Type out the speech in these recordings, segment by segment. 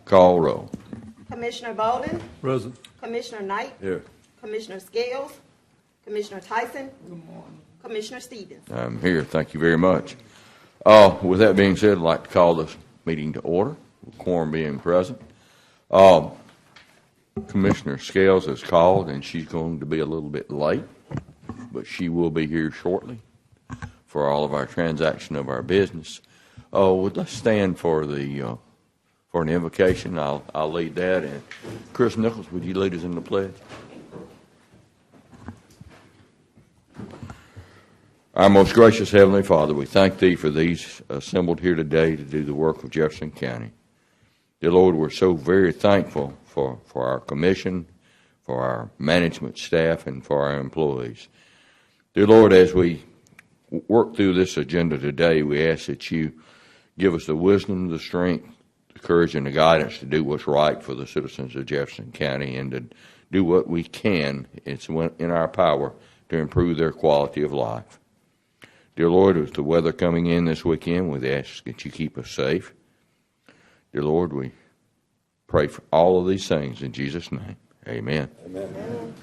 Call roll. Commissioner Bolden? Present. Commissioner Knight? Here. Commissioner Scales? Commissioner Tyson? Commissioner Stevens? I'm here. Thank you very much. With that being said, I'd like to call this meeting to order, with quorum being present. Commissioner Scales has called, and she's going to be a little bit late, but she will be here shortly for all of our transaction of our business. Let's stand for the for an invocation. I'll lead that. And Chris Nichols, would you lead us in the pledge? Our most gracious Heavenly Father, we thank Thee for these assembled here today to do the work of Jefferson County. Dear Lord, we're so very thankful for our commission, for our management staff, and for our employees. Dear Lord, as we work through this agenda today, we ask that You give us the wisdom, the strength, the courage, and the guidance to do what's right for the citizens of Jefferson County and to do what we can, it's in our power, to improve their quality of life. Dear Lord, with the weather coming in this weekend, we ask that You keep us safe. Dear Lord, we pray for all of these things in Jesus' name. Amen. Amen.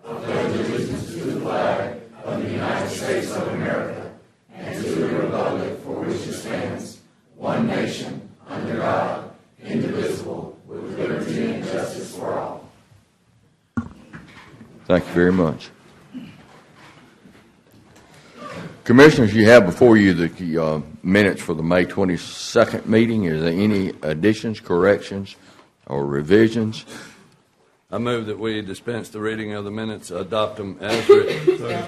I pledge allegiance to the flag of the United States of America and to the republic for which it stands, one nation, under God, indivisible, with liberty and justice for all. Thank you very much. Commissioners, you have before you the minutes for the May 22nd meeting. Is there any additions, corrections, or revisions? I move that we dispense the reading of the minutes, adopt them as written.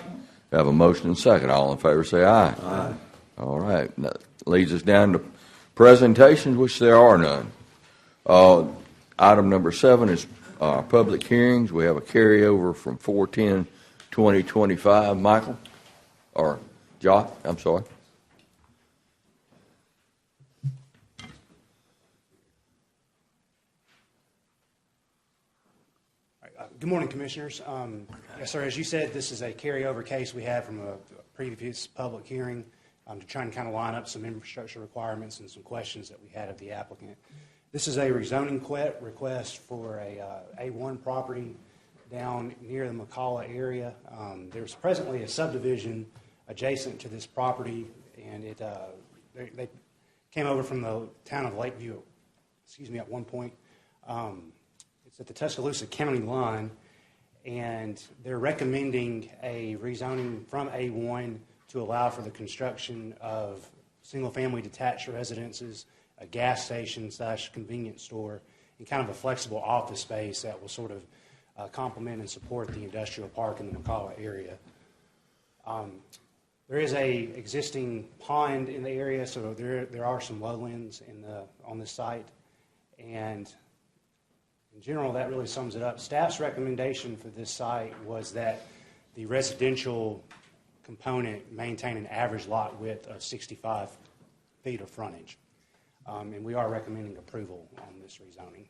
Have a motion and second. All in favor say aye. Aye. All right. That leads us down to presentations, which there are none. Item number 7 is public hearings. We have a carryover from 4/10/2025. Michael? Or Josh? I'm sorry. Good morning, Commissioners. Yes, sir, as you said, this is a carryover case we had from a previous public hearing to try and kind of line up some infrastructure requirements and some questions that we had of the applicant. This is a rezoning request for a A1 property down near the McCalla area. There's presently a subdivision adjacent to this property, and they came over from the town of Lakeview, at one point. It's at the Tuscaloosa County line, and they're recommending a rezoning from A1 to allow for the construction of single-family detached residences, a gas station / convenience store, and kind of a flexible office space that will sort of complement and support the industrial park in the McCalla area. There is a existing pond in the area, so there are some lowlands on this site, and in general, that really sums it up. Staff's recommendation for this site was that the residential component maintain an average lot width of 65 feet of frontage. And we are recommending approval on this rezoning.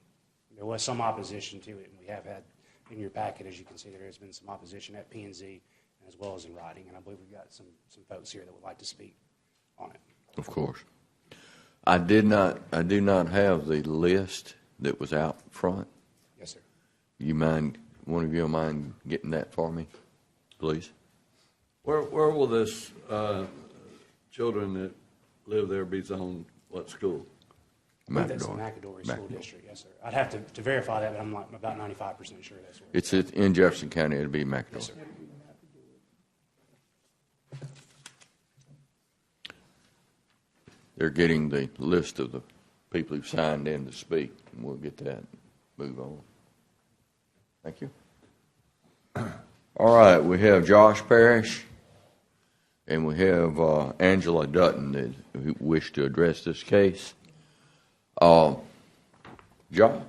There was some opposition to it, and we have had in your packet, as you can see, there has been some opposition at P&Z as well as in writing, and I believe we've got some folks here that would like to speak on it. Of course. I do not have the list that was out front. Yes, sir. One of you mind getting that for me, please? Where will this children that live there be zoned? What school? That's the McAdory School District, yes, sir. I'd have to verify that, but I'm about 95% sure that's where it's in Jefferson County. It'll be McAdory. Yes, sir. They're getting the list of the people who've signed in to speak, and we'll get that. Move on. Thank you. All right, we have Josh Parrish, and we have Angela Dutton who wish to address this case. Josh,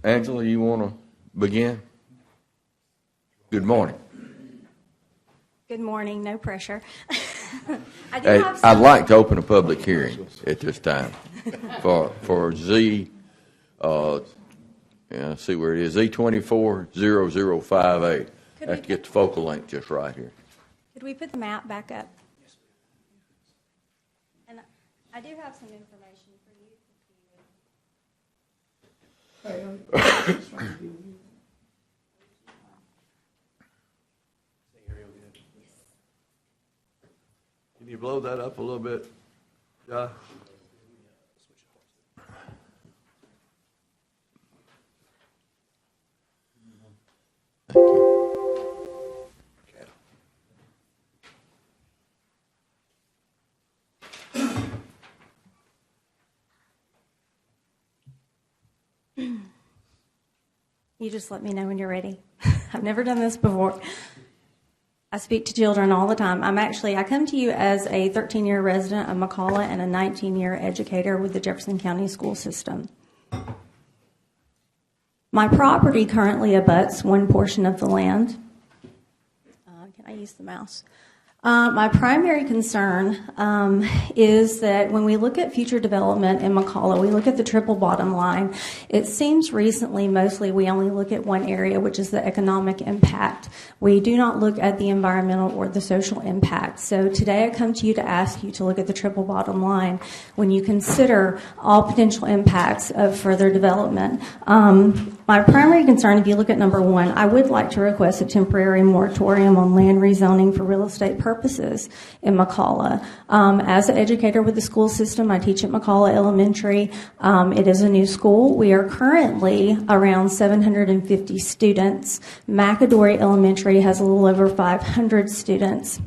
Angela, you want to begin? Good morning. Good morning. No pressure. I'd like to open a public hearing at this time for Z. See where it is. Z240058. I have to get the focal length just right here. Could we put the map back up? do have some information for you. Can you blow that up a little bit, Josh? Thank you. You just let me know when you're ready. I've never done this before. I speak to children all the time. I come to you as a 13-year resident of McCalla and a 19-year educator with the Jefferson County School System. My property currently abuts one portion of the land. Can I use the mouse? My primary concern is that when we look at future development in McCalla, we look at the triple bottom line. It seems recently mostly we only look at one area, which is the economic impact. We do not look at the environmental or the social impact. So today I come to you to ask you to look at the triple bottom line when you consider all potential impacts of further development. My primary concern, if you look at number one, I would like to request a temporary moratorium on land rezoning for real estate purposes in McCalla. As an educator with the school system, I teach at McCalla Elementary. It is a new school. We are currently around 750 students. McAdory Elementary has a little over 500 students.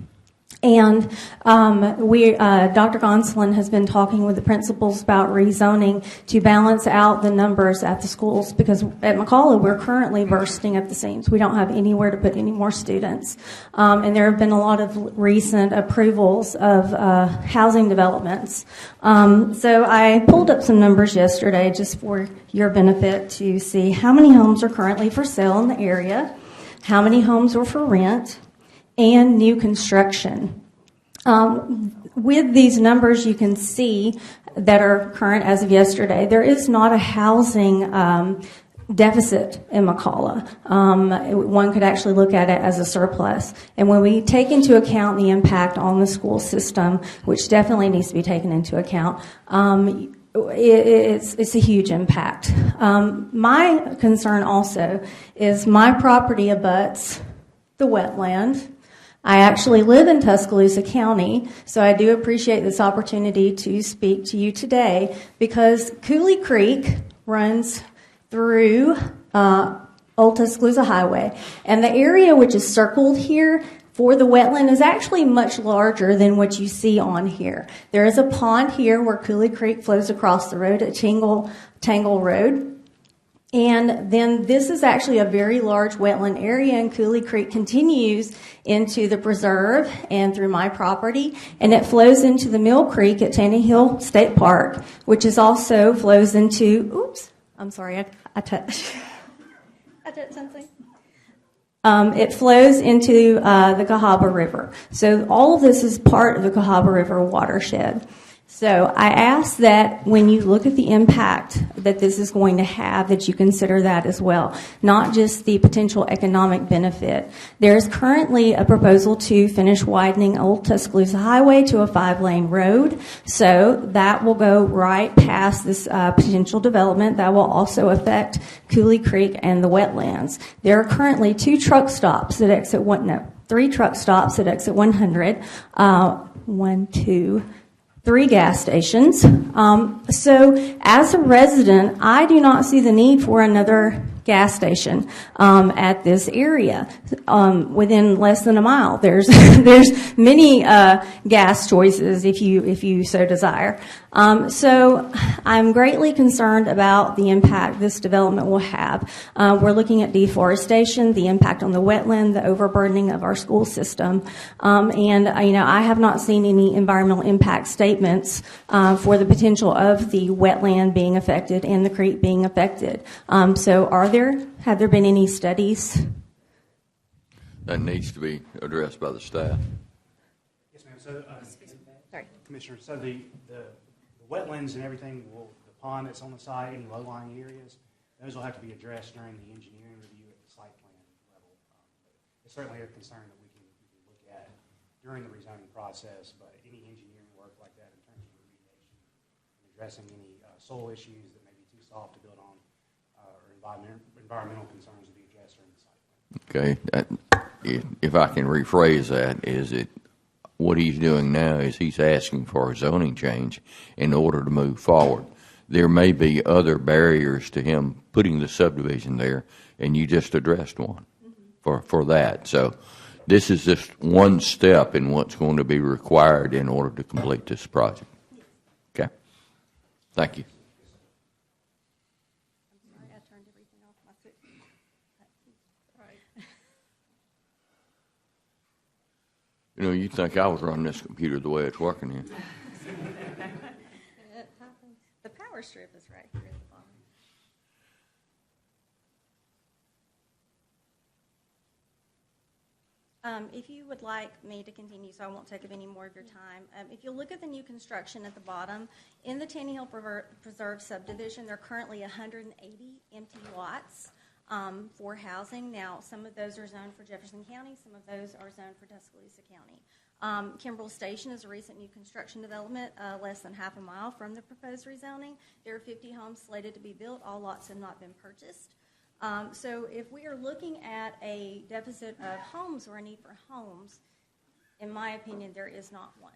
And Dr. Gonsolin has been talking with the principals about rezoning to balance out the numbers at the schools, because at McCalla we're currently bursting at the seams. We don't have anywhere to put any more students. And there have been a lot of recent approvals of housing developments. So I pulled up some numbers yesterday just for your benefit to see how many homes are currently for sale in the area, how many homes are for rent, and new construction. With these numbers, you can see that are current as of yesterday, there is not a housing deficit in McCalla. One could actually look at it as a surplus. And when we take into account the impact on the school system, which definitely needs to be taken into account, it's a huge impact. My concern also is my property abuts the wetland. I actually live in Tuscaloosa County, so I do appreciate this opportunity to speak to you today, because Cooley Creek runs through Old Tuscaloosa Highway, and the area which is circled here for the wetland is actually much larger than what you see on here. There is a pond here where Cooley Creek flows across the road at Tangle Road. And then this is actually a very large wetland area, and Cooley Creek continues into the preserve and through my property, and it flows into the Mill Creek at Tannehill State Park, which is also flows into, oops, I'm sorry, I touched something. It flows into the Cahaba River. So all of this is part of the Cahaba River watershed. So I ask that when you look at the impact that this is going to have, that you consider that as well, not just the potential economic benefit. There is currently a proposal to finish widening Old Tuscaloosa Highway to a 5-lane road. So that will go right past this potential development. That will also affect Cooley Creek and the wetlands. There are currently 3 truck stops at exit 100. 3 gas stations. So as a resident, I do not see the need for another gas station at this area. Within less than a mile, there's many gas choices if you so desire. So I'm greatly concerned about the impact this development will have. We're looking at deforestation, the impact on the wetland, the overburdening of our school system, and I have not seen any environmental impact statements for the potential of the wetland being affected and the creek being affected. So have there been any studies? That needs to be addressed by the staff. Yes, ma'am. So, Commissioner, so the wetlands and everything, the pond that's on the site, any low-lying areas, those will have to be addressed during the engineering review at the site plan level. It's certainly a concern that we can look at during the rezoning process, but any engineering work like that in terms of remediation addressing any soil issues that may be too soft to build on, or environmental concerns to be addressed during the site plan. Okay, if I can rephrase that, is it what he's doing now is he's asking for a zoning change in order to move forward. There may be other barriers to him putting the subdivision there, and you just addressed one for that. So this is just one step in what's going to be required in order to complete this project. Okay. Thank you. I'm sorry, I turned everything off my foot. You know, you'd think I was running this computer the way it's working here. The power strip is right here at the bottom. If you would like me to continue, so I won't take up any more of your time, if you look at the new construction at the bottom, in the Taney Hill Preserve subdivision, there are currently 180 empty lots for housing. Now, some of those are zoned for Jefferson County, some of those are zoned for Tuscaloosa County. Kimbrell Station is a recent new construction development less than half a mile from the proposed rezoning. There are 50 homes slated to be built. All lots have not been purchased. So if we are looking at a deficit of homes or a need for homes, in my opinion, there is not one.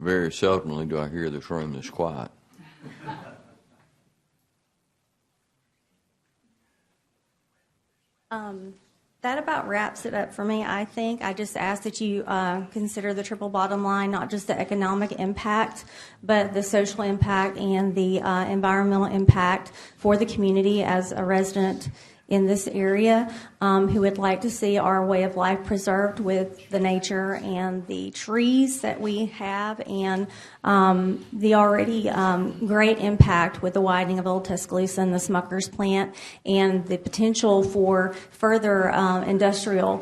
Very seldomly do I hear this room this quiet. That about wraps it up for me, I think. I just ask that you consider the triple bottom line, not just the economic impact, but the social impact and the environmental impact for the community as a resident in this area who would like to see our way of life preserved with the nature and the trees that we have and the already great impact with the widening of Old Tuscaloosa and the Smuckers plant and the potential for further industrial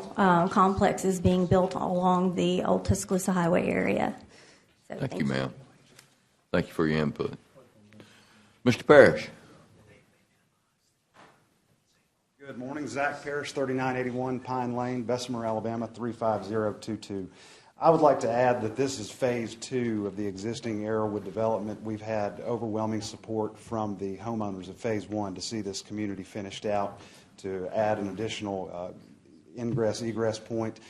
complexes being built along the Old Tuscaloosa Highway area. So, Thank you, ma'am. Thank you for your input. Mr. Parrish. Good morning. Zach Parrish, 3981 Pine Lane, Bessemer, Alabama, 35022. I would like to add that this is phase 2 of the existing Arrowwood development. We've had overwhelming support from the homeowners of phase 1 to see this community finished out, to add an additional ingress-egress point.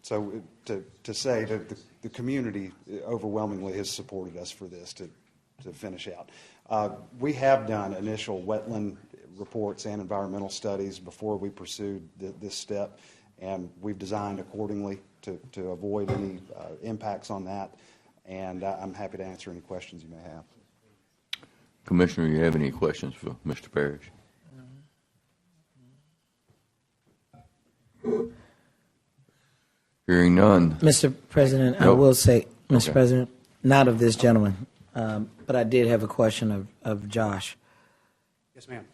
So to say that the community overwhelmingly has supported us for this to finish out. We have done initial wetland reports and environmental studies before we pursued this step, and we've designed accordingly to avoid any impacts on that, and I'm happy to answer any questions you may have. Commissioner, you have any questions for Mr. Parrish? Hearing none. Mr. President, I Nope. will say, Mr. Okay. President, not of this gentleman, but I did have a question of Josh. Yes, ma'am.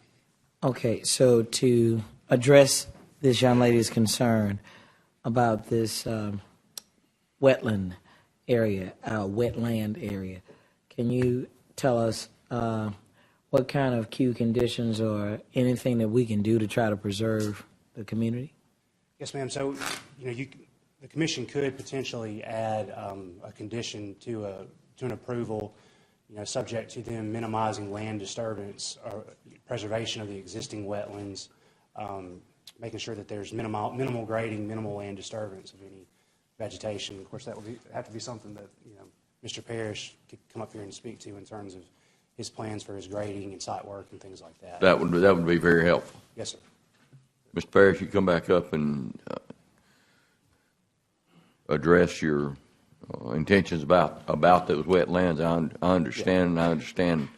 Okay, so to address this young lady's concern about this wetland area, can you tell us what kind of queue conditions or anything that we can do to try to preserve the community? Yes, ma'am. So, the commission could potentially add a condition to an approval, subject to them minimizing land disturbance or preservation of the existing wetlands, making sure that there's minimal grading, minimal land disturbance of any vegetation. Of course, that would have to be something that Mr. Parrish could come up here and speak to in terms of his plans for his grading and site work and things like that. That would be very helpful. Yes, sir. Mr. Parrish, you come back up and address your intentions about those wetlands. I understand.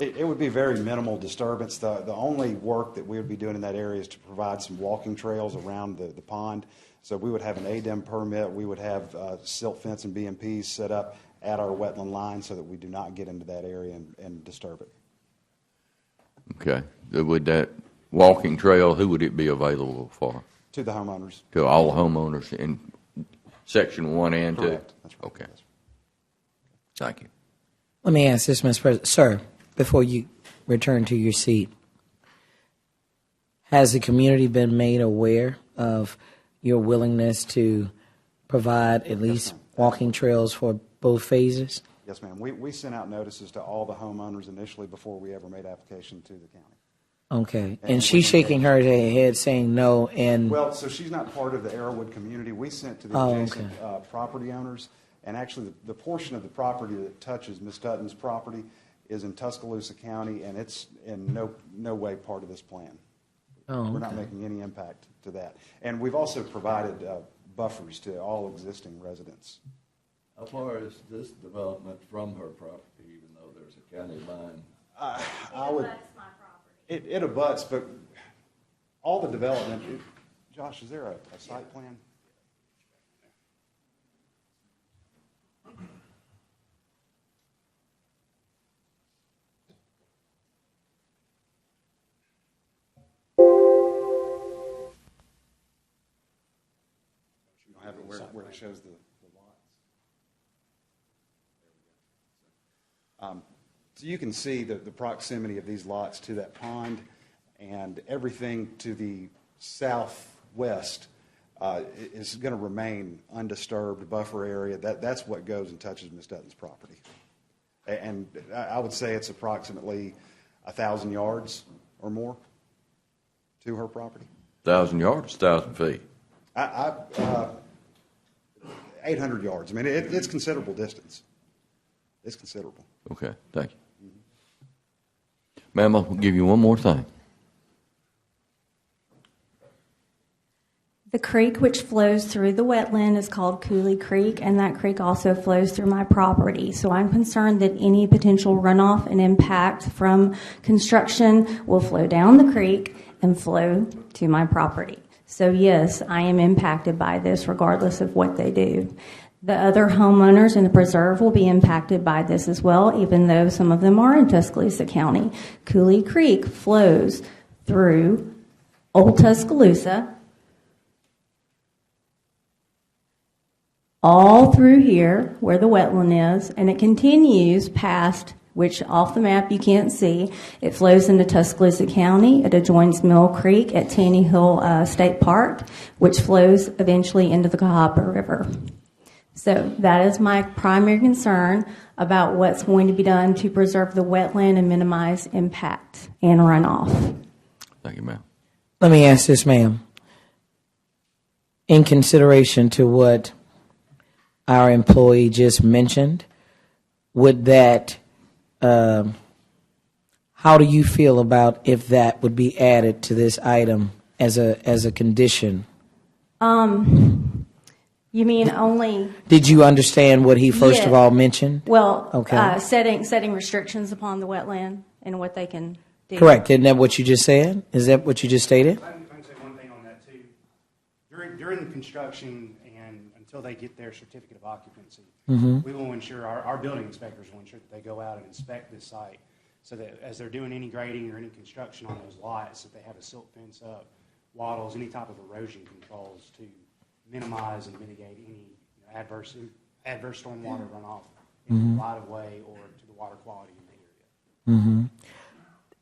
It would be very minimal disturbance. The only work that we would be doing in that area is to provide some walking trails around the pond. So we would have an ADEM permit. We would have silt fence and BMPs set up at our wetland line so that we do not get into that area and disturb it. Okay. Would that walking trail, who would it be available for? To the homeowners. To all homeowners in Section 1 and 2? Correct. That's right. Okay. Thank you. Let me ask this, Mr. President. Sir, before you return to your seat, has the community been made aware of your willingness to provide at least walking trails for both phases? Yes, ma'am. We sent out notices to all the homeowners initially before we ever made application to the county. Okay. And she's shaking her head saying no. And well, so she's not part of the Arrowwood community. We sent to the adjacent property owners, and actually the portion of the property that touches Ms. Dutton's property is in Tuscaloosa County, and it's in no way part of this plan. We're not making any impact to that. And we've also provided buffers to all existing residents. How far is this development from her property, even though there's a county line? I would. It abuts, but all the development. Josh, is there a site plan? You don't have it where it shows the lots. So you can see the proximity of these lots to that pond, and everything to the southwest is going to remain undisturbed buffer area. That's what goes and touches Ms. Dutton's property. And I would say it's approximately 1,000 yards or more to her property. 1,000 yards, 1,000 feet? 800 yards. I mean, it's considerable distance. It's considerable. Okay, thank you. Ma'am, I'll give you one more thing. The creek which flows through the wetland is called Cooley Creek, and that creek also flows through my property. So I'm concerned that any potential runoff and impact from construction will flow down the creek and flow to my property. So yes, I am impacted by this regardless of what they do. The other homeowners in the preserve will be impacted by this as well, even though some of them are in Tuscaloosa County. Cooley Creek flows through Old Tuscaloosa, all through here where the wetland is, and it continues past, which off the map you can't see. It flows into Tuscaloosa County. It adjoins Mill Creek at Taney Hill State Park, which flows eventually into the Cahaba River. So that is my primary concern about what's going to be done to preserve the wetland and minimize impact and runoff. Thank you, ma'am. let me ask this, ma'am. In consideration to what our employee just mentioned, would that, how do you feel about if that would be added to this item as a condition? You mean only? Did you understand what he first of all mentioned? Well, Okay. setting restrictions upon the wetland and what they can do. Correct. Isn't that what you just said? Is that what you just stated? I can say one thing on that too. During the construction and until they get their certificate of occupancy, we will ensure, our building inspectors will ensure that they go out and inspect this site so that as they're doing any grading or any construction on those lots, that they have a silt fence up, wattles, any type of erosion controls to minimize and mitigate any adverse stormwater runoff in the right of way or to the water quality in the area.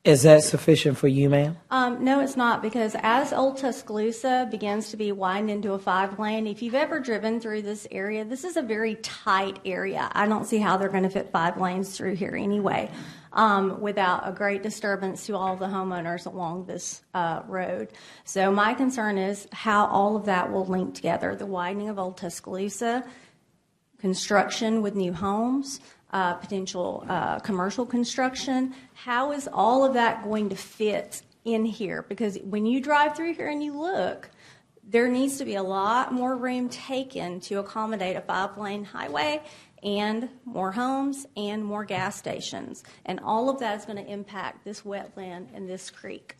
Is that sufficient for you, ma'am? No, it's not, because as Old Tuscaloosa begins to be widened into a 5-lane, if you've ever driven through this area, this is a very tight area. I don't see how they're going to fit 5 lanes through here anyway, without a great disturbance to all the homeowners along this road. So my concern is how all of that will link together. The widening of Old Tuscaloosa, construction with new homes, potential commercial construction. How is all of that going to fit in here? Because when you drive through here and you look, there needs to be a lot more room taken to accommodate a 5-lane highway and more homes and more gas stations. And all of that is going to impact this wetland and this creek.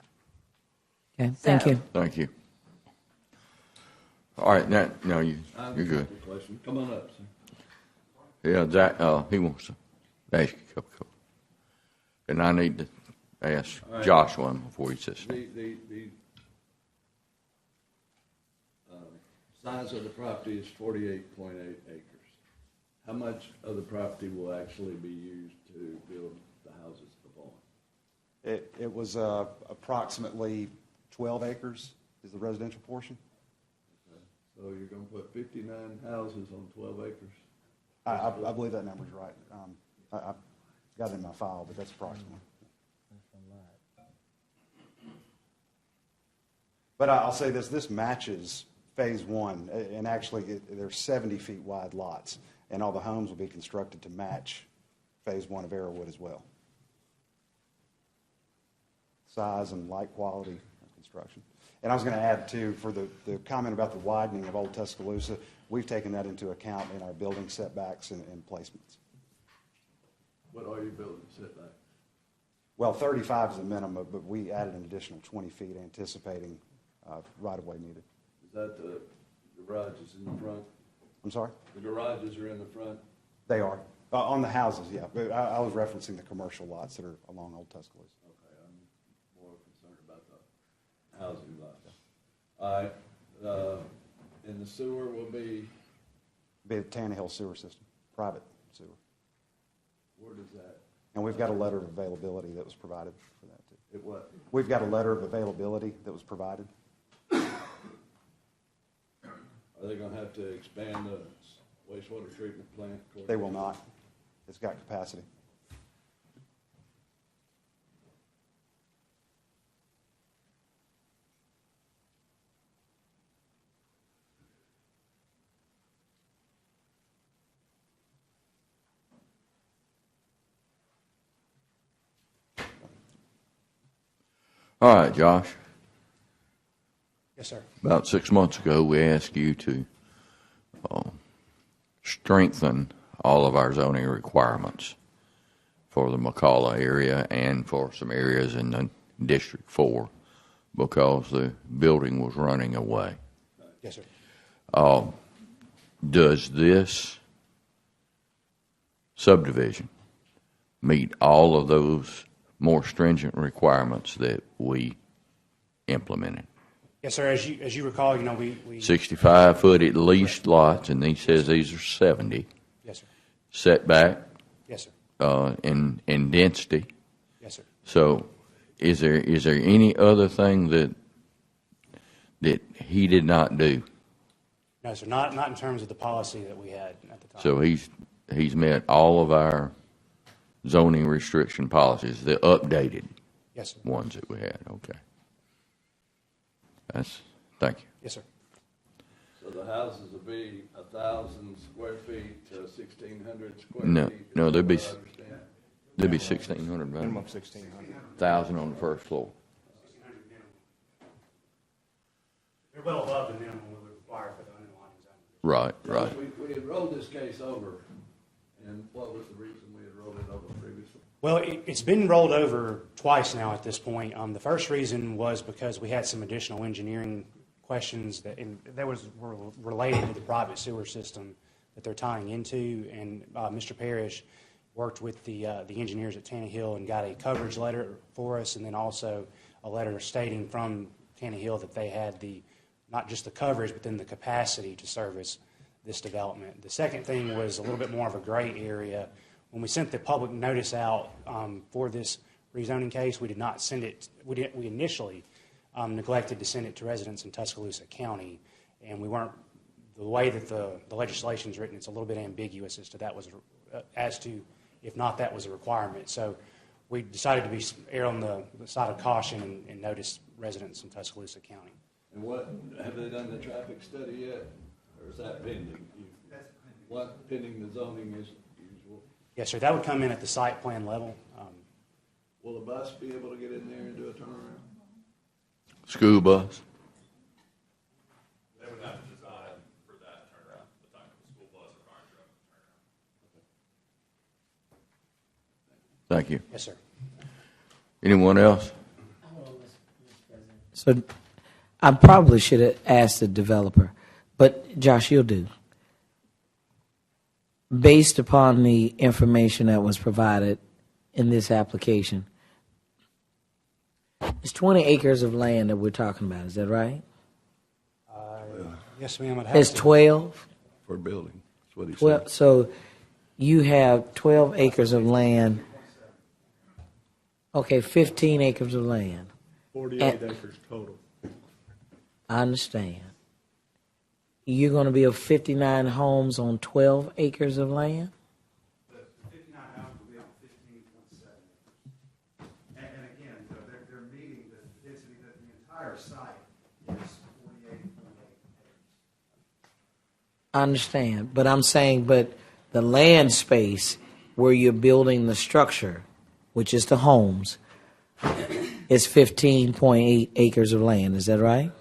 Okay, thank you. Thank you. All right, now you're good. Question. Come on up, sir. Yeah, Zach, he wants to ask you a couple. And I need to ask All right. Josh one before he says. The size of the property is 48.8 acres. How much of the property will actually be used to build the houses upon? It was approximately 12 acres is the residential portion. Okay. So you're going to put 59 houses on 12 acres? I believe that number's right. I've got it in my file, but that's approximately. But I'll say this matches phase one, and actually there's 70 feet wide lots, and all the homes will be constructed to match phase one of Arrowwood as well. Size and light quality of construction. And I was going to add too, for the comment about the widening of Old Tuscaloosa, we've taken that into account in our building setbacks and placements. What are you building setback? Well, 35 is the minimum, but we added an additional 20 feet anticipating right-of-way needed. Is that the garages in the front? I'm sorry? The garages are in the front? They are. On the houses, yeah. But I was referencing the commercial lots that are along Old Tuscaloosa. Okay, I'm more concerned about the housing lots. All right, and the sewer will be, Be a Tannehill sewer system, private sewer. where does that, And we've got a letter of availability that was provided for that too. it what? We've got a letter of availability that was provided. Are they going to have to expand the wastewater treatment plant? They will not. It's got capacity. All right, Josh. Yes, sir. About 6 months ago, we asked you to strengthen all of our zoning requirements for the McCalla area and for some areas in the District 4 because the building was running away. Yes, sir. Does this subdivision meet all of those more stringent requirements that we implemented? Yes, sir. As you recall, we 65-foot at least lots, and he says these are 70. Yes, sir. Setback Yes, sir. and density. Yes, sir. So is there any other thing that he did not do? No, sir. Not in terms of the policy that we had at the time. So he's met all of our zoning restriction policies, the updated Yes, sir. ones that we had. Okay. Thank you. Yes, sir. So the houses will be 1,000 square feet to 1,600 square No, feet? no, there'd be Is that what I understand? There'd be 1,600 minimum. 1,600. 1,000 on the first floor. They're well above the minimum we would require for the underlying zone. Right, right. We had rolled this case over, and what was the reason we had rolled it over previously? Well, it's been rolled over twice now at this point. The first reason was because we had some additional engineering questions that were related to the private sewer system that they're tying into, and Mr. Parrish worked with the engineers at Tannehill and got a coverage letter for us, and then also a letter stating from Tannehill that they had not just the coverage, but then the capacity to service this development. The second thing was a little bit more of a gray area. When we sent the public notice out for this rezoning case, we did not send it. We initially neglected to send it to residents in Tuscaloosa County, and we weren't. The way that the legislation is written, it's a little bit ambiguous as to if not that was a requirement. So we decided to err on the side of caution and notice residents in Tuscaloosa County. And have they done the traffic study yet, or is that pending? What pending the zoning is usual? Yes, sir. That would come in at the site plan level. Will the bus be able to get in there and do a turnaround? School bus. They would have to design for that turnaround, the time of a school bus or fire truck turnaround. Thank you. Yes, sir. Anyone else? So I probably should have asked the developer, but Josh, you'll do. Based upon the information that was provided in this application, it's 20 acres of land that we're talking about. Is that right? Yes, ma'am. I'd have It's to. 12. For building, that's what he said. Well, so you have 12 acres of land. Okay, 15 acres of land. 48 acres total. I understand. You're going to build 59 homes on 12 acres of land? The 59 houses will be on 15.7 acres. And again, they're meeting the density that the entire site is 48.8 acres. I understand, but I'm saying, but the land space where you're building the structure, which is the homes, is 15.8 acres of land. Is that right?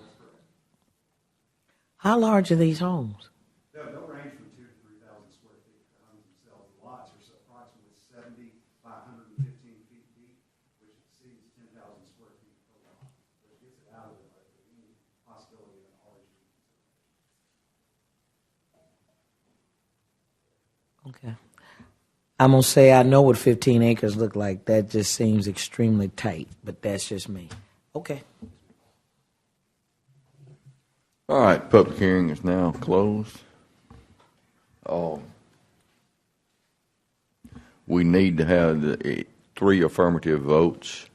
How large are these homes? They'll range from 2,000 to 3,000 square feet. The homes themselves, the lots are approximately 70 by 115 feet deep, which exceeds 10,000 square feet per lot. So it gets it out of any possibility of an RG. Okay. I'm going to say I know what 15 acres look like. That just seems extremely tight, but that's just me. Okay. All right, public hearing is now closed. We need to have the 3 affirmative votes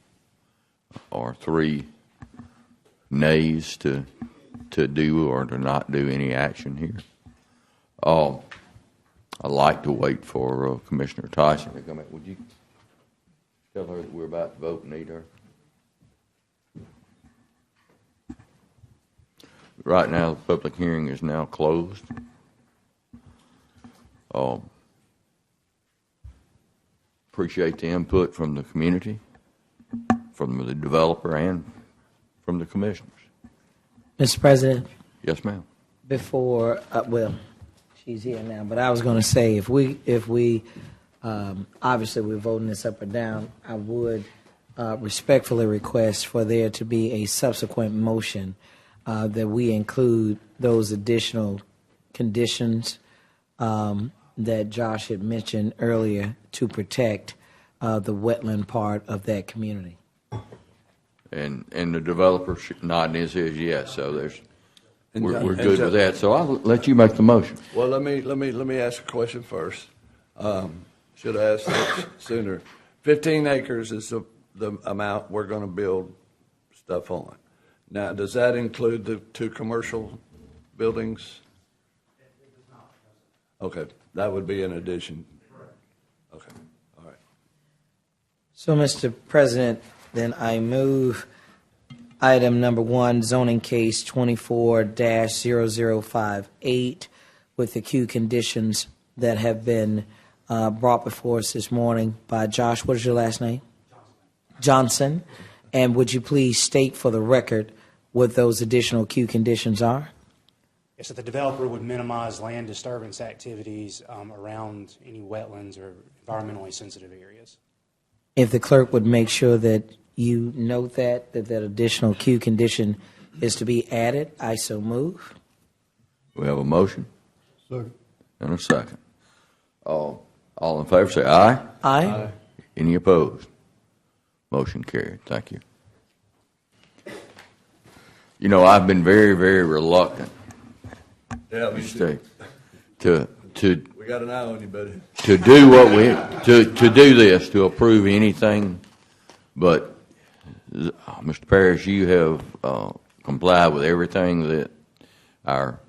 or 3 nays to do or to not do any action here. I'd like to wait for Commissioner Tyson to come in. Would you tell her that we're about to vote and need her? Right now, the public hearing is now closed. Appreciate the input from the community, from the developer, and from the commissioners. Mr. President, Yes, ma'am. before, well, she's here now, but I was going to say, if we obviously we're voting this up or down, I would respectfully request for there to be a subsequent motion that we include those additional conditions that Josh had mentioned earlier to protect the wetland part of that community. And the developer nodding his head yes, so we're And good with that. So I'll let you make the motion. Well, let me ask a question first. Should have asked that sooner. 15 acres is the amount we're going to build stuff on. Now, does that include the 2 commercial buildings? It does not. Okay, that would be in addition. Okay, all right. So, Mr. President, then I move item number 1, zoning case 24-0058, with the Q conditions that have been brought before us this morning by Josh. What is your last name? Johnson. And would you please state for the record what those additional Q conditions are? Yes, so the developer would minimize land disturbance activities around any wetlands or environmentally sensitive areas. If the clerk would make sure that you note that additional Q condition is to be added, I so move. We have a motion Second. and a second. All in favor say aye. Aye. Any opposed? Motion carried. Thank you. You know, I've been very, very reluctant Yeah, me too. to We got an eye on you, buddy. to do what we to do this, to approve anything, but Mr. Parrish, you have complied with everything that our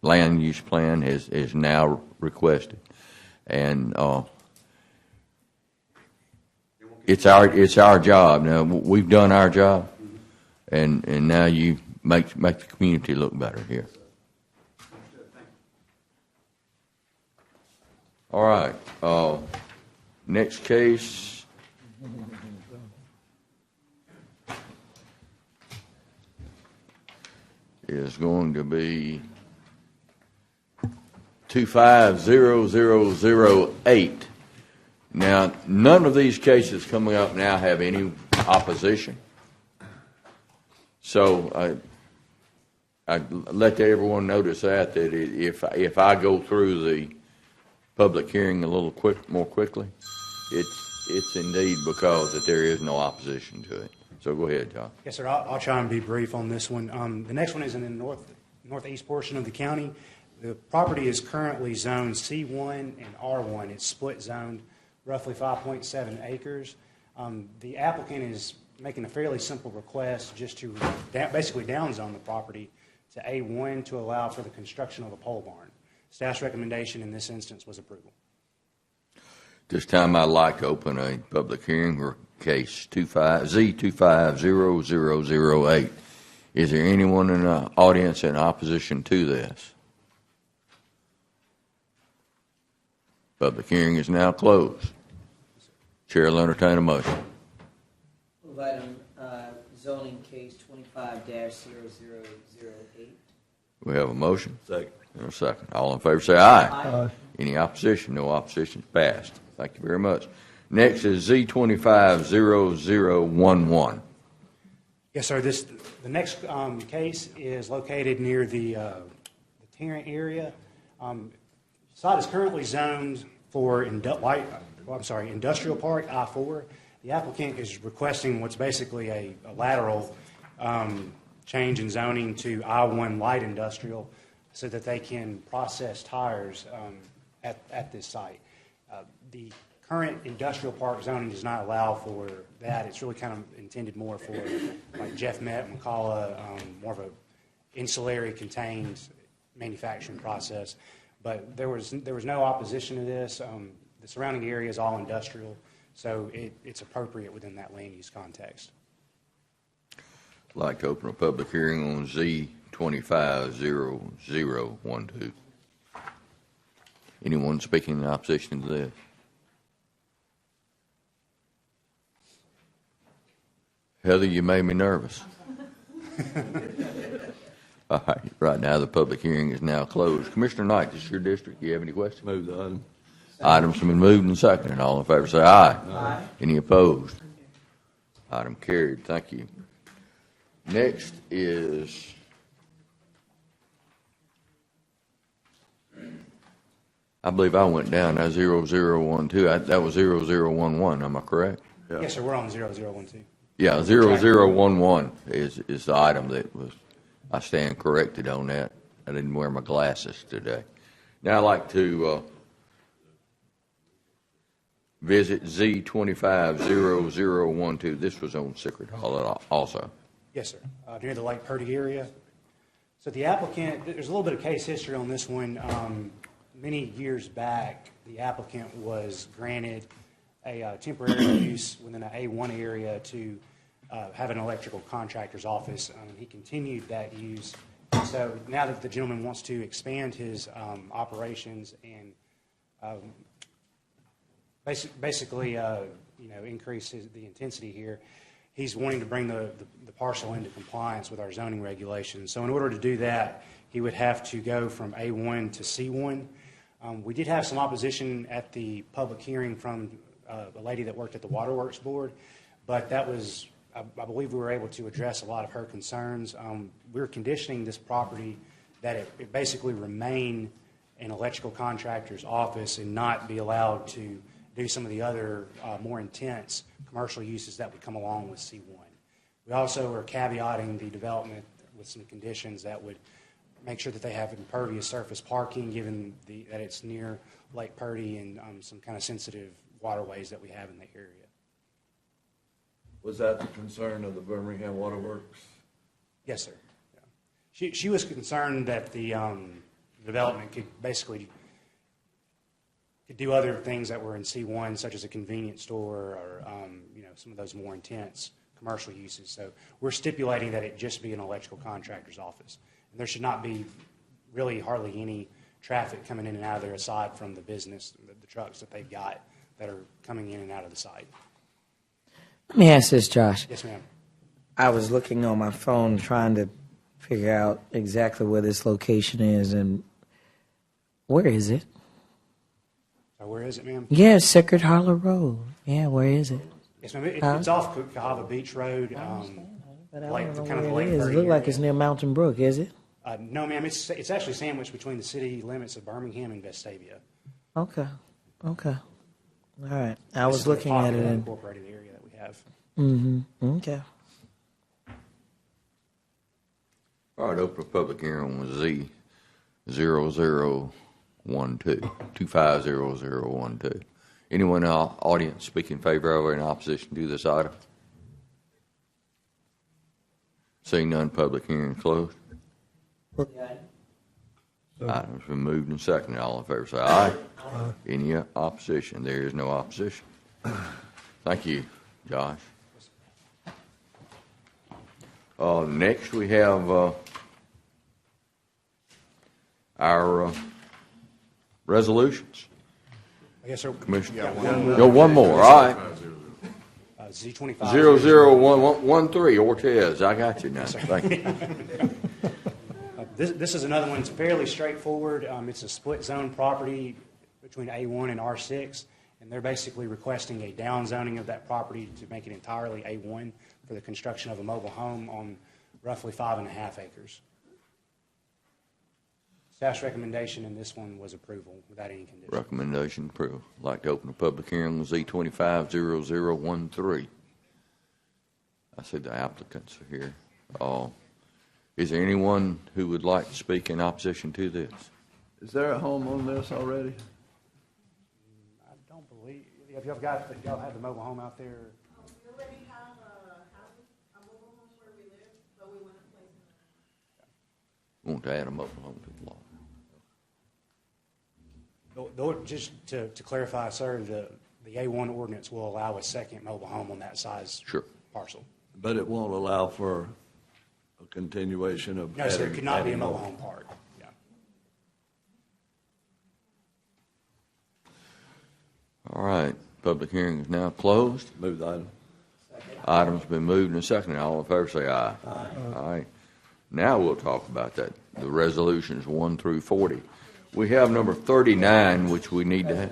land use plan is now requested, and it's our job now. We've done our job, and now you make the community look better here. All right. Next case. Is going to be 250008. Now, none of these cases coming up now have any opposition. So I let everyone notice that if I go through the public hearing a little more quickly, it's indeed because that there is no opposition to it. So go ahead, John. Yes, sir. I'll try and be brief on this one. The next one is in the northeast portion of the county. The property is currently zoned C1 and R1. It's split zoned, roughly 5.7 acres. The applicant is making a fairly simple request just to basically downzone the property to A1 to allow for the construction of a pole barn. Staff's recommendation in this instance was approval. This time I'd like to open a public hearing for case Z250008. Is there anyone in the audience in opposition to this? Public hearing is now closed. Chair will entertain a motion. Move item zoning case 25-0008. We have a motion. Second. And a second. All in favor say aye. Aye. Any opposition? No opposition. Passed. Thank you very much. Next is Z250011. Yes, sir. The next case is located near the Tarrant area. Site is currently zoned for industrial park I-4. The applicant is requesting what's basically a lateral change in zoning to I-1 light industrial so that they can process tires at this site. The current industrial park zoning does not allow for that. It's really kind of intended more for like Jeff Met, McCullough, more of a insulary contained manufacturing process. But there was no opposition to this. The surrounding area is all industrial, so it's appropriate within that land use context. I'd like to open a public hearing on Z250012. Anyone speaking in opposition to this? Heather, you made me nervous. All right, right now the public hearing is now closed. Commissioner Knight, this is your district. Do you have any questions? Move the item. Items have been moved and seconded. All in favor say aye. Aye. Any opposed? Item carried. Thank you. Next is I believe I went down. Now 0012. That was 0011. Am I correct? Yeah. Yes, sir. We're on 0012. Yeah, 0011 is the item that was. I stand corrected on that. I didn't wear my glasses today. Now I'd like to visit Z250012. This was on Secret Hall also. Yes, sir. Near the Lake Purdy area. So the applicant, there's a little bit of case history on this one. Many years back, the applicant was granted a temporary use within an A1 area to have an electrical contractor's office. He continued that use. So now that the gentleman wants to expand his operations and basically increase the intensity here, he's wanting to bring the parcel into compliance with our zoning regulations. So in order to do that, he would have to go from A1 to C1. We did have some opposition at the public hearing from a lady that worked at the Waterworks Board, but that was, I believe we were able to address a lot of her concerns. We're conditioning this property that it basically remain an electrical contractor's office and not be allowed to do some of the other more intense commercial uses that would come along with C1. We also are caveating the development with some conditions that would make sure that they have impervious surface parking, given that it's near Lake Purdy and some kind of sensitive waterways that we have in the area. Was that the concern of the Birmingham Waterworks? Yes, sir. Yeah. She was concerned that the development could do other things that were in C1, such as a convenience store or some of those more intense commercial uses. So we're stipulating that it just be an electrical contractor's office. And there should not be really hardly any traffic coming in and out of there aside from the business, the trucks that they've got that are coming in and out of the site. Let me ask this, Josh. Yes, ma'am. I was looking on my phone trying to figure out exactly where this location is, and where is it? So where is it, ma'am? Yeah, Sacred Hollow Road. Yeah, where is it? Yes, ma'am. Huh? It's off Cahaba Beach Road. But I Like, don't know kind of the where Lake it is. It Verde look like area. it's near Mountain Brook, is it? No, ma'am. It's actually sandwiched between the city limits of Birmingham and Vestavia. Okay. Okay. All right. I This was is the looking at it popular and, incorporated area that we have. okay. All right, open a public hearing with Z 0012, 250012. Anyone in the audience speak in favor of or in opposition to this item? Seeing none, public hearing closed. Item's been moved and seconded. All in favor say aye. Any opposition? There is no opposition. Thank you, Josh. Next, we have our resolutions. Yes, sir. Commissioner, go one more. All right. Z25. 00113 Ortez. I got you now. Thank you. This is another one that's fairly straightforward. It's a split zone property between A1 and R6, and they're basically requesting a downzoning of that property to make it entirely A1 for the construction of a mobile home on roughly 5.5 acres. Staff's recommendation in this one was approval without any condition. Recommendation approved. I'd like to open a public hearing with Z250013. I see the applicants are here. Is there anyone who would like to speak in opposition to this? Is there a home on this already? I don't believe, if y'all have the mobile home out there. We already have a mobile home where we live, but we want to place it. Want to add a mobile home to the law? Just to clarify, sir, the A1 ordinance will allow a second mobile home on that size parcel. But it won't allow for a continuation of. No, sir, it could not be a adding mobile more. home park. Yeah. All right. Public hearing is now closed. Move the item. Item's been moved and seconded. All in favor say aye. Aye. All right. Now we'll talk about that. The resolutions 1 through 40. We have number 39, which we need to have.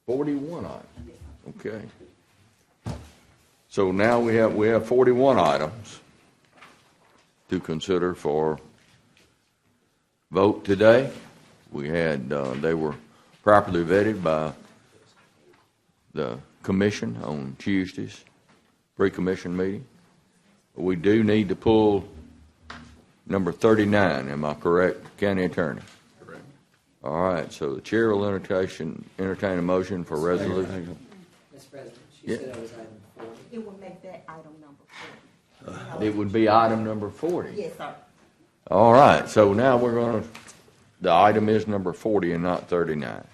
$41 items. Okay. So now we have 41 items to consider for vote today. We had they were properly vetted by the commission on Tuesday's pre-commission meeting. We do need to pull number 39. Am I correct, County Attorney? Correct. All right. So the chair will entertain a motion for resolution. Mr. President, she Yeah. said it was item 40. It will make that item number 40. It would be item number 40. Yes, sir. All right. So now we're going to. The item is number 40 and not 39.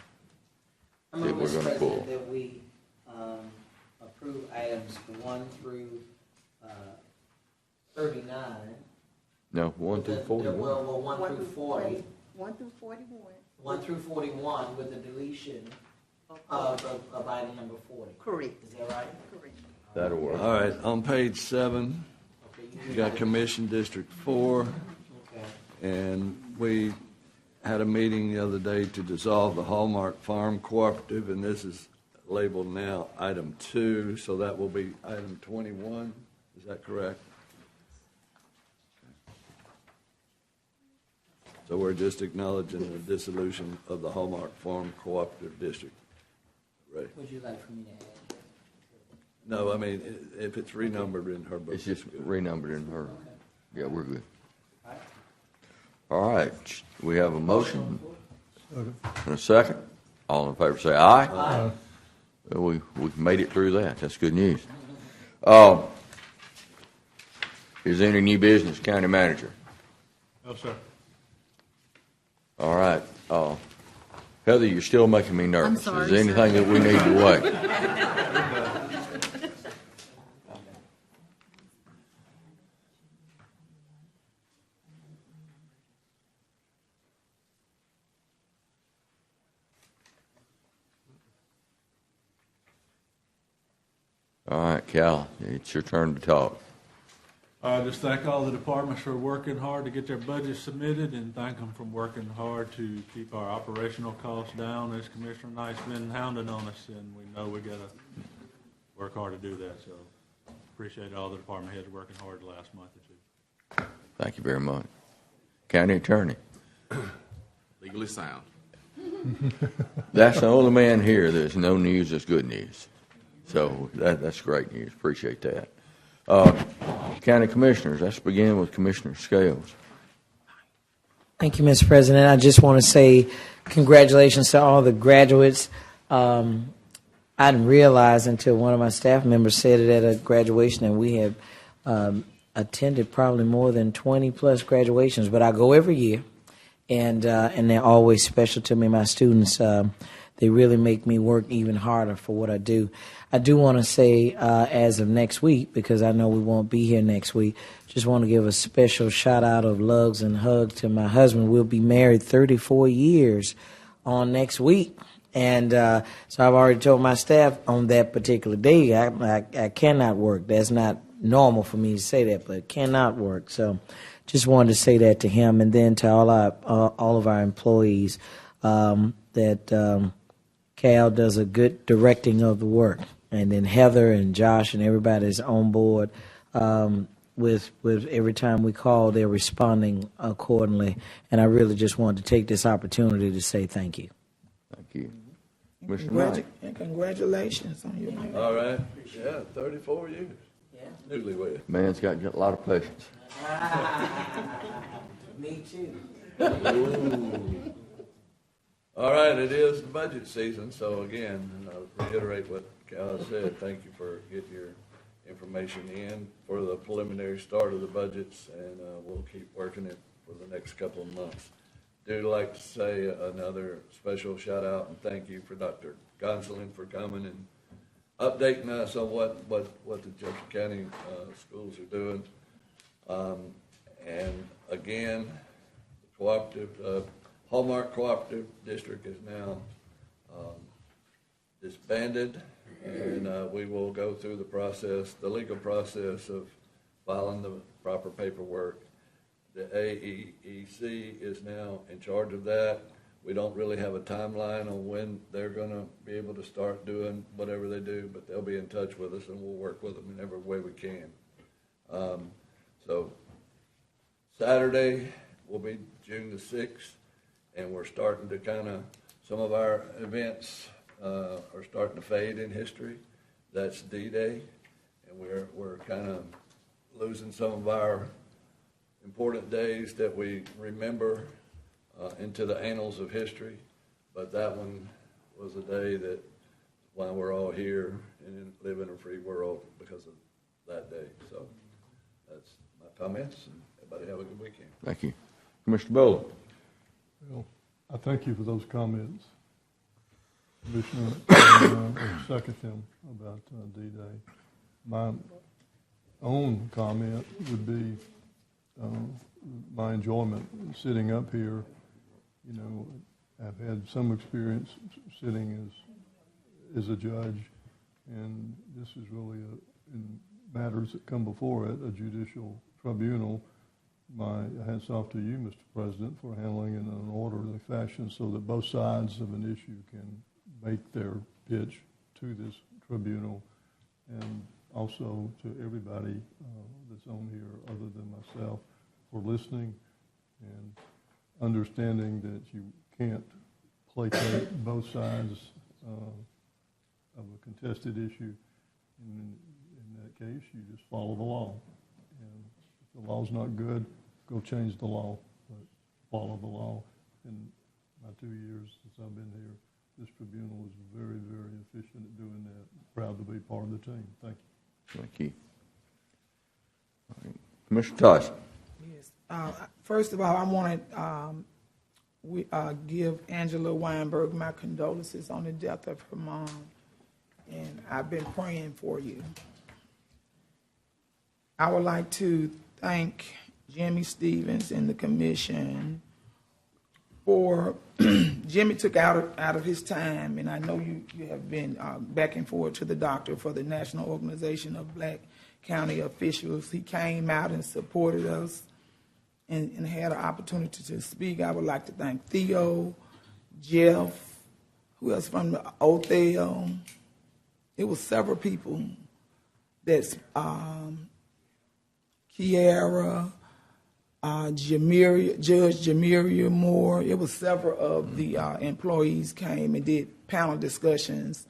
I That move, we're Mr. gonna pull. President, that we approve items 1 through 39. No, 1 through 41. Well, 1 through 40. 1 through 41. 1 through 41 with the deletion of item number 40. Correct. Is that right? Correct. That'll work. All right, on page 7, Okay. you got Commission District 4, Okay. and we had a meeting the other day to dissolve the Hallmark Farm Cooperative, and this is labeled now item 2, so that will be item 21. Is that correct? So we're just acknowledging the dissolution of the Hallmark Farm Cooperative District. Right. Would you like for me to add? No, I mean, if it's renumbered in her book. It's just good. renumbered in her. Yeah, we're good. All right. We have a motion and a second. All in favor say aye. Aye. Well, we made it through that. That's good news. Is there any new business, County Manager? No, sir. All right. Heather, you're still making me nervous. sorry, Is there anything that we need to wait? All right, Cal, it's your turn to talk. Just thank all the departments for working hard to get their budgets submitted, and thank them for working hard to keep our operational costs down. As Commissioner Knight's been hounding on us, and we know we got to work hard to do that. So appreciate all the department heads working hard the last month or two. Thank you very much. County Attorney. Legally sound. That's the only man here that's no news is good news. So that's great news. Appreciate that. County Commissioners, let's begin with Commissioner Scales. Thank you, Mr. President. I just want to say congratulations to all the graduates. I didn't realize until one of my staff members said it at a graduation, and we have attended probably more than 20 plus graduations, but I go every year, and they're always special to me. My students, they really make me work even harder for what I do. I do want to say, as of next week, because I know we won't be here next week, just want to give a special shout out of lugs and hugs to my husband. We'll be married 34 years on next week. And so I've already told my staff on that particular day, I cannot work. That's not normal for me to say that, but cannot work. So just wanted to say that to him, and then to all of our employees, that Cal does a good directing of the work. And then Heather and Josh and everybody is on board with every time we call, they're responding accordingly. And I really just wanted to take this opportunity to say thank you. Thank you. Commissioner Knight. And congratulations on your marriage. All right. Yeah, 34 years. Yeah. Newlywed. Man's got a lot of patience. Me too. Ooh. All right, it is the budget season, so again, I'll reiterate what Cal said. Thank you for getting your information in for the preliminary start of the budgets, and we'll keep working it for the next couple of months. Do like to say another special shout out and thank you for Dr. Gonsolin for coming and updating us on what the Jefferson County schools are doing. And again, the cooperative Hallmark Cooperative District is now disbanded, and we will go through the legal process of filing the proper paperwork. The AEEC is now in charge of that. We don't really have a timeline on when they're going to be able to start doing whatever they do, but they'll be in touch with us, and we'll work with them in every way we can. So Saturday will be June the 6th. And we're starting to some of our events are starting to fade in history. That's D-Day, and we're kind of losing some of our important days that we remember into the annals of history. But that one was a day that why we're all here and live in a free world because of that day. So that's my comments, and everybody have a good weekend. Thank you. Commissioner Bowler. Well, I thank you for those comments, Commissioner, and second them about D-Day. My own comment would be my enjoyment sitting up here. You know, I've had some experience sitting as a judge, and this is really in matters that come before it, a judicial tribunal. My hats off to you, Mr. President, for handling it in an orderly fashion so that both sides of an issue can make their pitch to this tribunal, and also to everybody that's on here other than myself for listening and understanding that you can't placate both sides of a contested issue. In that case, you just follow the law. And if the law's not good, go change the law, but follow the law. In my 2 years since I've been here, this tribunal is very, very efficient at doing that. Proud to be part of the team. Thank you. Thank you. All right. Commissioner Tyson. Yes. First of all, I want to give Angela Weinberg my condolences on the death of her mom, and I've been praying for you. I would like to thank Jimmy Stevens and the commission for Jimmy took out of his time, and I know you have been back and forth to the doctor for the National Organization of Black county officials. He came out and supported us and had an opportunity to speak. I would like to thank Theo, Jeff, who else from the Othel. It was several people that's Kiara, Judge Jamiria Moore. It was several of the employees came and did panel discussions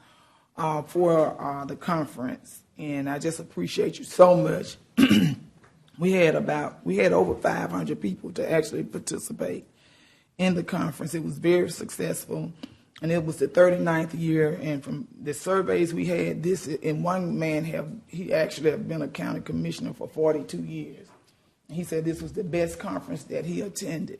for the conference, and I just appreciate you so much. We had over 500 people to actually participate in the conference. It was very successful, and it was the 39th year. And from the surveys we had, one man he actually have been a county commissioner for 42 years. He said this was the best conference that he attended.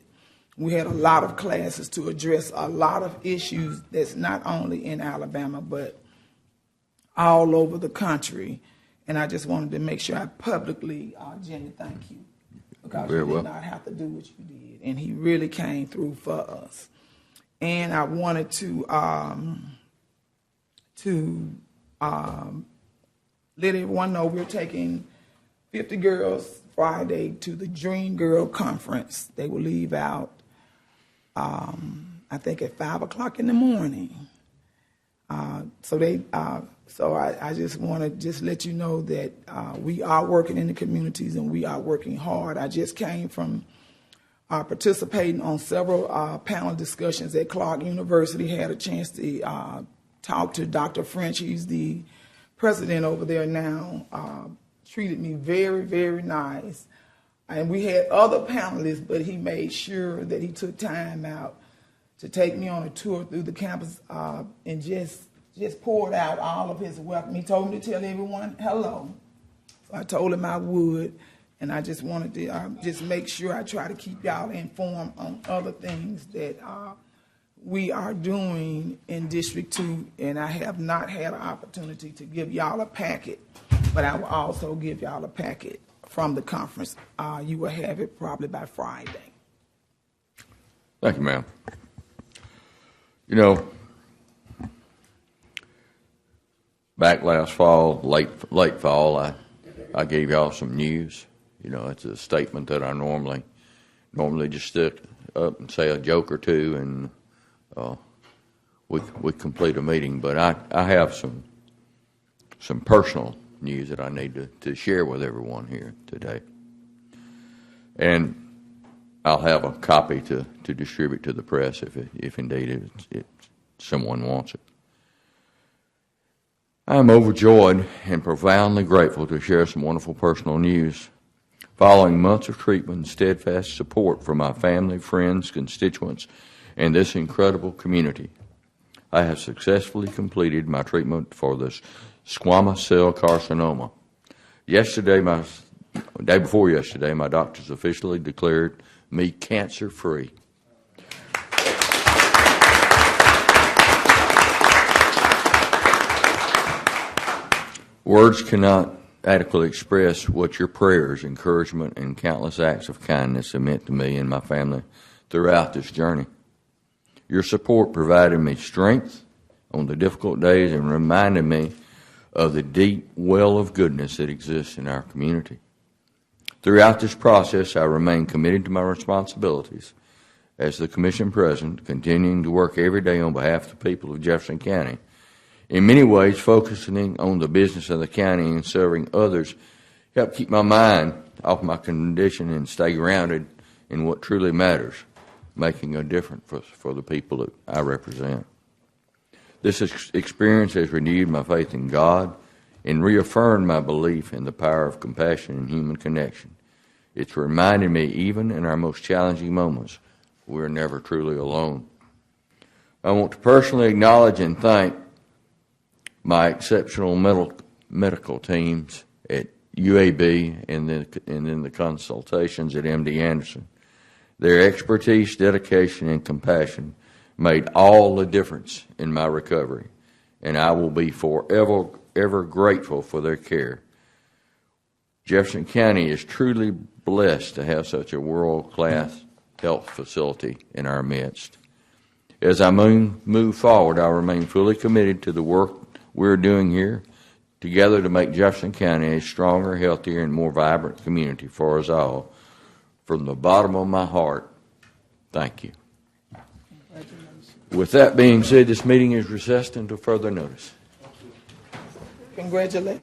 We had a lot of classes to address a lot of issues that's not only in Alabama but all over the country. And I just wanted to make sure I publicly, Jenny, thank you. Because you did not have to do what you did. And he really came through for us. And I wanted to let everyone know we're taking 50 girls Friday to the Dream Girl Conference. They will leave out, I think, at 5 o'clock in the morning. So I just want to just let you know that we are working in the communities and we are working hard. I just came from participating on several panel discussions at Clark University. Had a chance to talk to Dr. French. He's the president over there now. Treated me very, very nice. And we had other panelists, but he made sure that he took time out to take me on a tour through the campus and just poured out all of his welcome. He told me to tell everyone hello. So I told him I would, and I just wanted to just make sure I try to keep y'all informed on other things that we are doing in District 2, and I have not had an opportunity to give y'all a packet, but I will also give y'all a packet from the conference. You will have it probably by Friday. Thank you, ma'am. You know, back last fall, late fall, I gave y'all some news. You know, it's a statement that I normally just stick up and say a joke or two, and we complete a meeting. But I have some personal news that I need to share with everyone here today, and I'll have a copy to distribute to the press if indeed someone wants it. I am overjoyed and profoundly grateful to share some wonderful personal news. Following months of treatment and steadfast support from my family, friends, constituents, and this incredible community, I have successfully completed my treatment for the squamous cell carcinoma. Day before yesterday, my doctors officially declared me cancer-free. Words cannot adequately express what your prayers, encouragement, and countless acts of kindness have meant to me and my family throughout this journey. Your support provided me strength on the difficult days and reminded me of the deep well of goodness that exists in our community. Throughout this process, I remain committed to my responsibilities as the Commission President, continuing to work every day on behalf of the people of Jefferson County, in many ways focusing on the business of the county and serving others, help keep my mind off my condition and stay grounded in what truly matters, making a difference for the people that I represent. This experience has renewed my faith in God and reaffirmed my belief in the power of compassion and human connection. It's reminded me, even in our most challenging moments, we're never truly alone. I want to personally acknowledge and thank my exceptional medical teams at UAB and then the consultations at MD Anderson. Their expertise, dedication, and compassion made all the difference in my recovery, and I will be forever grateful for their care. Jefferson County is truly blessed to have such a world-class health facility in our midst. As I move forward, I remain fully committed to the work we're doing here together to make Jefferson County a stronger, healthier, and more vibrant community for us all. From the bottom of my heart, thank you. With that being said, this meeting is recessed until further notice. Congratulations.